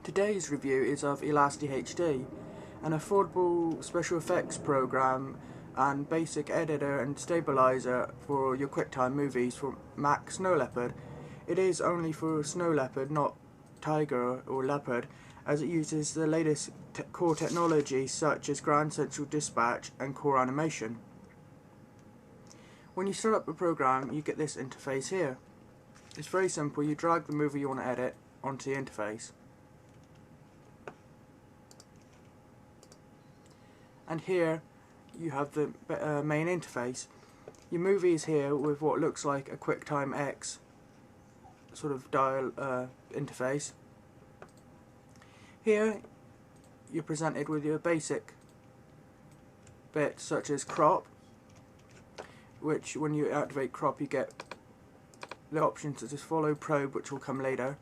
Today's review is of Elasty HD, an affordable special effects program and basic editor and stabilizer for your QuickTime movies for Mac Snow Leopard. It is only for Snow Leopard, not Tiger or Leopard, as it uses the latest core technology such as Grand Central Dispatch and core animation. When you start up the program, you get this interface here. It's very simple. You drag the movie you want to edit onto the interface. And here you have the main interface. Your movie is here with what looks like a QuickTime X sort of dial interface. Here you're presented with your basic bits such as crop, which when you activate crop you get the options such as follow probe, which will come later,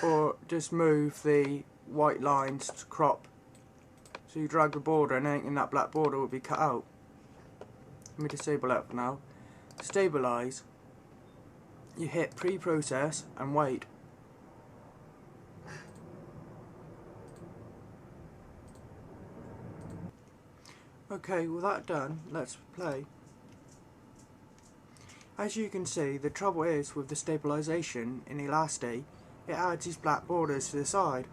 or just move the white lines to crop. So you drag the border and anything in that black border will be cut out. Let me disable that for now. Stabilize. You hit pre-process and wait. Okay, with that done, let's play. As you can see, the trouble is with the stabilization in Elasty, it adds these black borders to the side.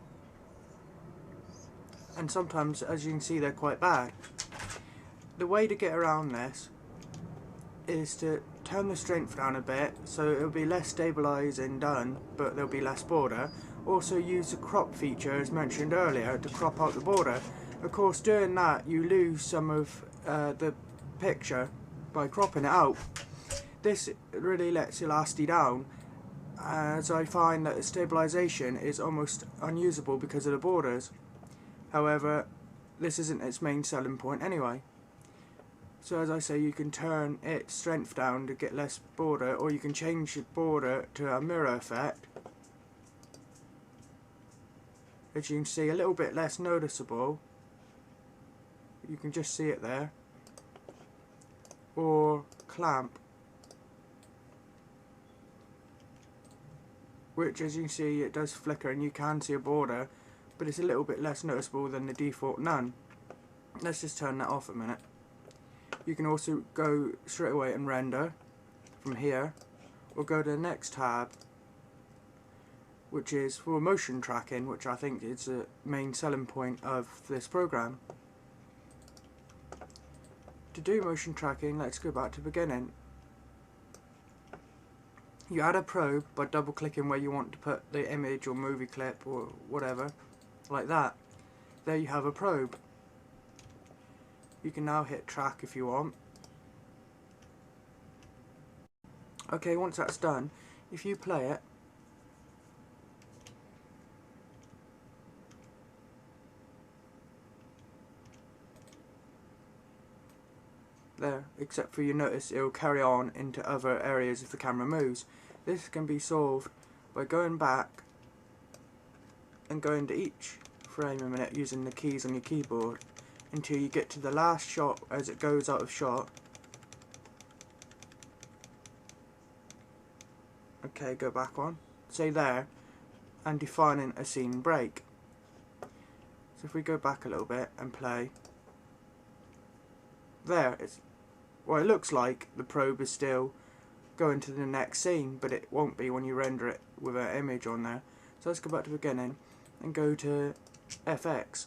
And sometimes, as you can see, they're quite bad. The way to get around this is to turn the strength down a bit so it'll be less stabilizing done, but there'll be less border. Also use the crop feature as mentioned earlier to crop out the border. Of course, doing that you lose some of the picture by cropping it out. This really lets Elasty down, as I find that the stabilization is almost unusable because of the borders. However, this isn't its main selling point anyway. So as I say, you can turn its strength down to get less border, or you can change the border to a mirror effect. As you can see, a little bit less noticeable. You can just see it there. Or clamp, which as you can see it does flicker and you can see a border, but it's a little bit less noticeable than the default none. Let's just turn that off a minute. You can also go straight away and render from here, or go to the next tab, which is for motion tracking, which I think is the main selling point of this program. To do motion tracking, let's go back to the beginning. You add a probe by double clicking where you want to put the image or movie clip or whatever, like that. There you have a probe. You can now hit track if you want. Okay, once that's done, if you play it, there, except for you notice it will carry on into other areas if the camera moves. This can be solved by going back and going to each frame a minute using the keys on your keyboard until you get to the last shot as it goes out of shot. Okay, go back on, say there, and defining a scene break. So if we go back a little bit and play, there, well, it looks like the probe is still going to the next scene, but it won't be when you render it with an image on there. So let's go back to the beginning and go to FX.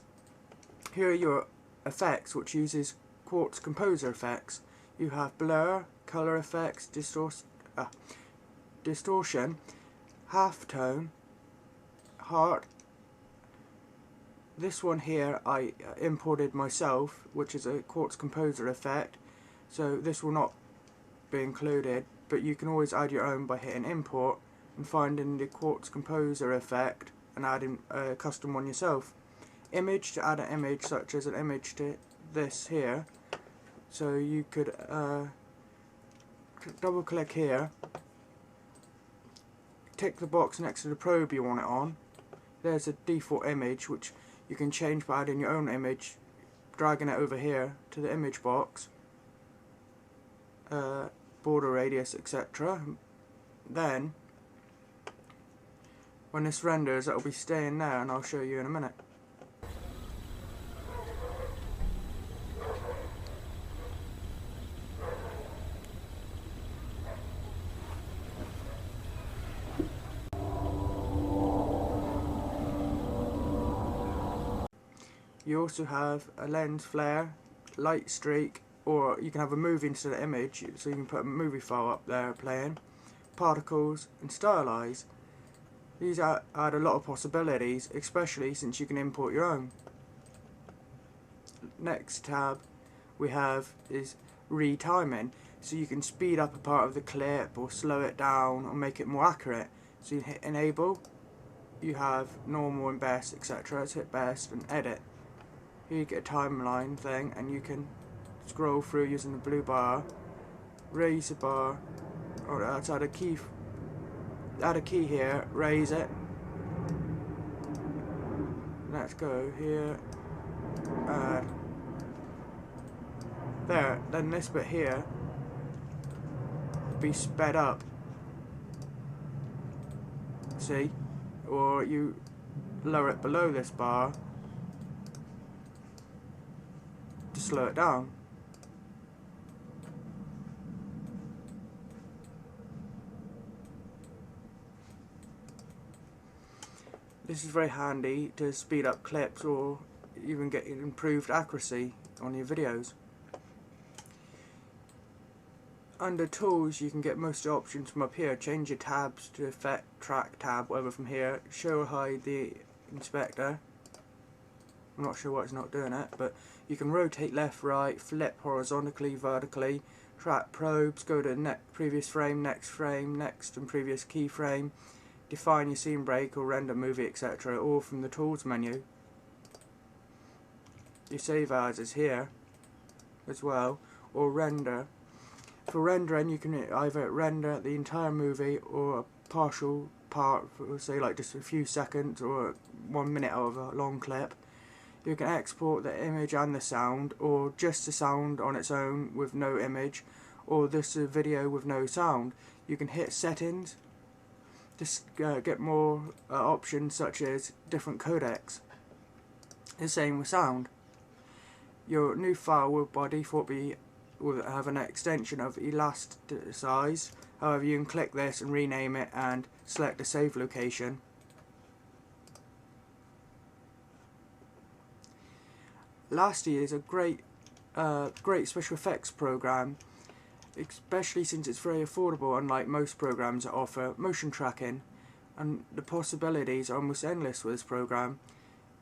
Here are your effects, which uses Quartz Composer effects. You have blur, color effects, distortion, halftone, heart. This one here I imported myself, which is a Quartz Composer effect, so this will not be included, but you can always add your own by hitting import and finding the Quartz Composer effect and adding a custom one yourself. Image, to add an image such as an image to this here, so you could double click here, tick the box next to the probe you want it on. There's a default image which you can change by adding your own image, dragging it over here to the image box, border radius, etc. Then When this renders, it'll be staying there, and I'll show you in a minute. You also have a lens flare, light streak, or you can have a movie instead of image, so you can put a movie file up there playing, particles, and stylize. These add a lot of possibilities, especially since you can import your own. Next tab we have is retiming, so you can speed up a part of the clip or slow it down or make it more accurate. So you hit enable, you have normal and best, etc. Let's hit best and edit. Here you get a timeline thing, and you can scroll through using the blue bar, raise the bar, or let's add a key here, raise it. Let's go here, add. There, then this bit here will be sped up. See? Or you lower it below this bar to slow it down. This is very handy to speed up clips or even get improved accuracy on your videos. Under tools, you can get most of the options from up here. Change your tabs to effect, track tab, whatever from here. Show or hide the inspector. I'm not sure why it's not doing it, but you can rotate left, right, flip horizontally, vertically, track probes, go to previous frame, next and previous keyframe, define your scene break or render movie, etc. all from the tools menu. Your save as is here as well, or render. For rendering, you can either render the entire movie or a partial part, for, say like just a few seconds or 1 minute out of a long clip. You can export the image and the sound, or just the sound on its own with no image, or this video with no sound. You can hit settings to get more options such as different codecs. The same with sound. Your new file will by default will have an extension of Elasty. However, you can click this and rename it and select the save location. Elasty is a great special effects program, especially since it's very affordable, unlike most programs that offer motion tracking, and the possibilities are almost endless with this program.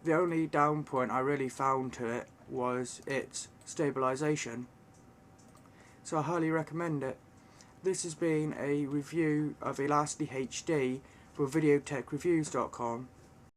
The only down point I really found to it was its stabilization, so I highly recommend it. This has been a review of Elasty HD for videotechreviews.com.